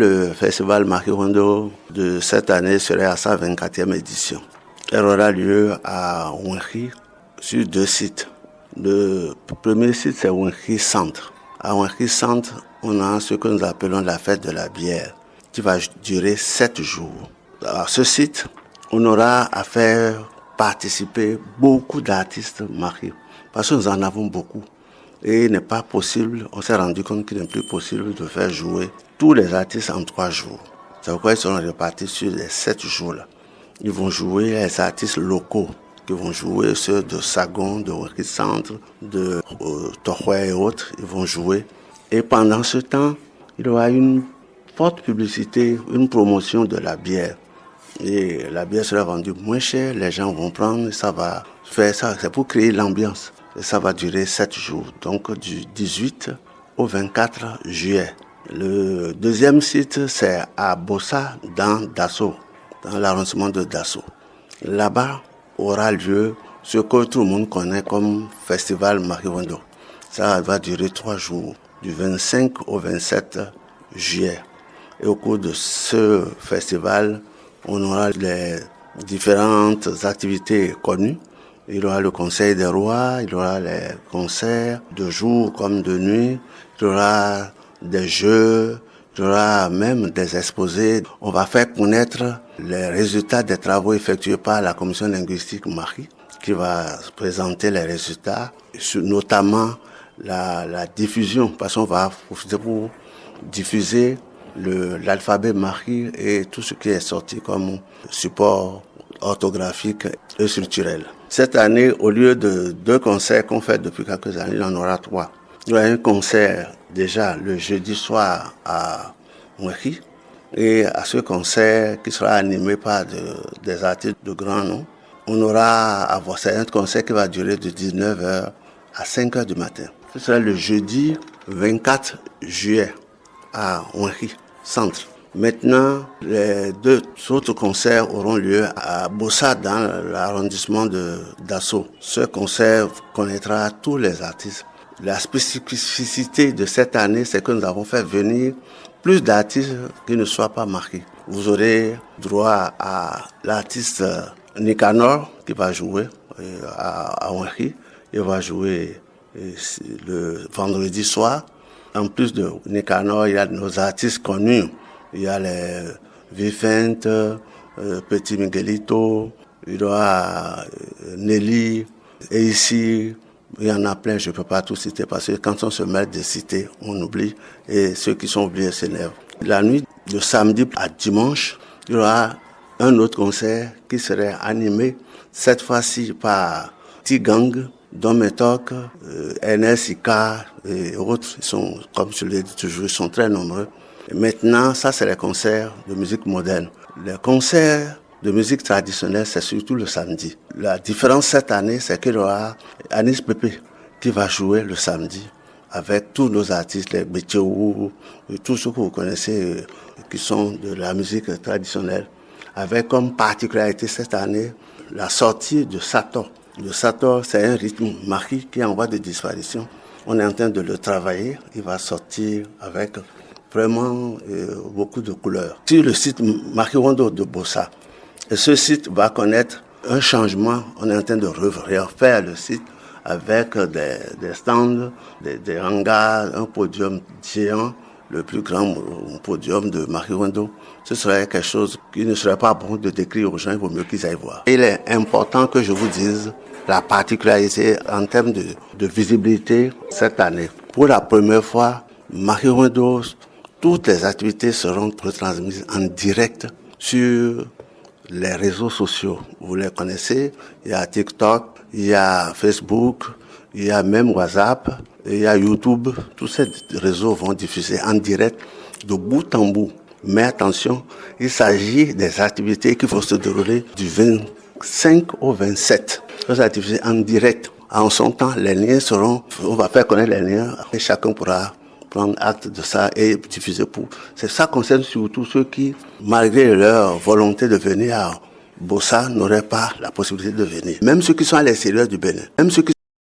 Le festival Makirondo de cette année serait à sa 24e édition. Elle aura lieu à Wenki sur 2 sites. Le premier site, c'est Wenki Centre. À Wenki Centre, on a ce que nous appelons la fête de la bière, qui va durer 7 jours. À ce site, on aura à faire participer beaucoup d'artistes Maki, parce que nous en avons beaucoup. Et il n'est pas possible, on s'est rendu compte qu'il n'est plus possible de faire jouer tous les artistes en 3 jours. C'est pourquoi ils seront répartis sur les 7 jours-là. Ils vont jouer les artistes locaux, qui vont jouer ceux de Sagon, de Wenki Centre, de Tohwe et autres. Ils vont jouer. Et pendant ce temps, il y aura une forte publicité, une promotion de la bière. Et la bière sera vendue moins cher, les gens vont prendre, ça va faire ça, c'est pour créer l'ambiance. Et ça va durer 7 jours, donc du 18 au 24 juillet. Le deuxième site, c'est à Bossa, dans Dasso, dans l'arrondissement de Dasso. Là-bas aura lieu ce que tout le monde connaît comme Festival Makirondo. Ça va durer 3 jours, du 25 au 27 juillet. Et au cours de ce festival, on aura les différentes activités connues. Il y aura le Conseil des rois, il y aura les concerts de jour comme de nuit, il y aura des jeux, il y aura même des exposés. On va faire connaître les résultats des travaux effectués par la commission linguistique Maki, qui va présenter les résultats, notamment la diffusion, parce qu'on va profiter pour diffuser l'alphabet Maki et tout ce qui est sorti comme support orthographique et structurel. Cette année, au lieu de 2 concerts qu'on fait depuis quelques années, il y en aura 3. Il y aura un concert déjà le jeudi soir à Wenki, et à ce concert qui sera animé par des artistes de grand nom, on aura c'est un concert qui va durer de 19h à 5h du matin. Ce sera le jeudi 24 juillet à Wenki Centre. Maintenant, les 2 autres concerts auront lieu à Bossa, dans l'arrondissement de Dasso. Ce concert connaîtra tous les artistes. La spécificité de cette année, c'est que nous avons fait venir plus d'artistes qui ne soient pas marqués. Vous aurez droit à l'artiste Nicanor qui va jouer à Wenki. Il va jouer le vendredi soir. En plus de Nicanor, il y a nos artistes connus. Il y a les Vicente, Petit Miguelito, il y aura Nelly, et ici, il y en a plein, je ne peux pas tout citer, parce que quand on se met de citer, on oublie, et ceux qui sont oubliés s'énervent. La nuit de samedi à dimanche, il y aura un autre concert qui serait animé, cette fois-ci par T-Gang, Dom et Toc, NS, Ika et autres. Ils sont, comme je l'ai dit toujours, ils sont très nombreux. Et maintenant, ça c'est les concerts de musique moderne. Les concerts de musique traditionnelle, c'est surtout le samedi. La différence cette année, c'est qu'il y aura Anis Pépé qui va jouer le samedi avec tous nos artistes, les Béthéou, tous ceux que vous connaissez qui sont de la musique traditionnelle, avec comme particularité cette année la sortie de Sator. Le Sator, c'est un rythme Maki qui est en voie de disparition. On est en train de le travailler. Il va sortir avec vraiment beaucoup de couleurs. Sur le site Makirondo de Bossa, et ce site va connaître un changement. On est en train de refaire le site avec des stands, des hangars, un podium géant, le plus grand podium de Makirondo. Ce serait quelque chose qui ne serait pas bon de décrire aux gens, il vaut mieux qu'ils aillent voir. Il est important que je vous dise la particularité en termes de visibilité cette année. Pour la première fois, Makirondo, toutes les activités seront retransmises en direct sur les réseaux sociaux. Vous les connaissez, il y a TikTok, il y a Facebook, il y a même WhatsApp, il y a YouTube. Tous ces réseaux vont diffuser en direct de bout en bout. Mais attention, il s'agit des activités qui vont se dérouler du 25 au 27. Ces activités en direct. En son temps, les liens on va faire connaître les liens et chacun pourra prendre acte de ça et diffuser pour. Ça concerne surtout ceux qui, malgré leur volonté de venir à Bossa, n'auraient pas la possibilité de venir. Même ceux qui sont à l'extérieur du Bénin. Même ceux qui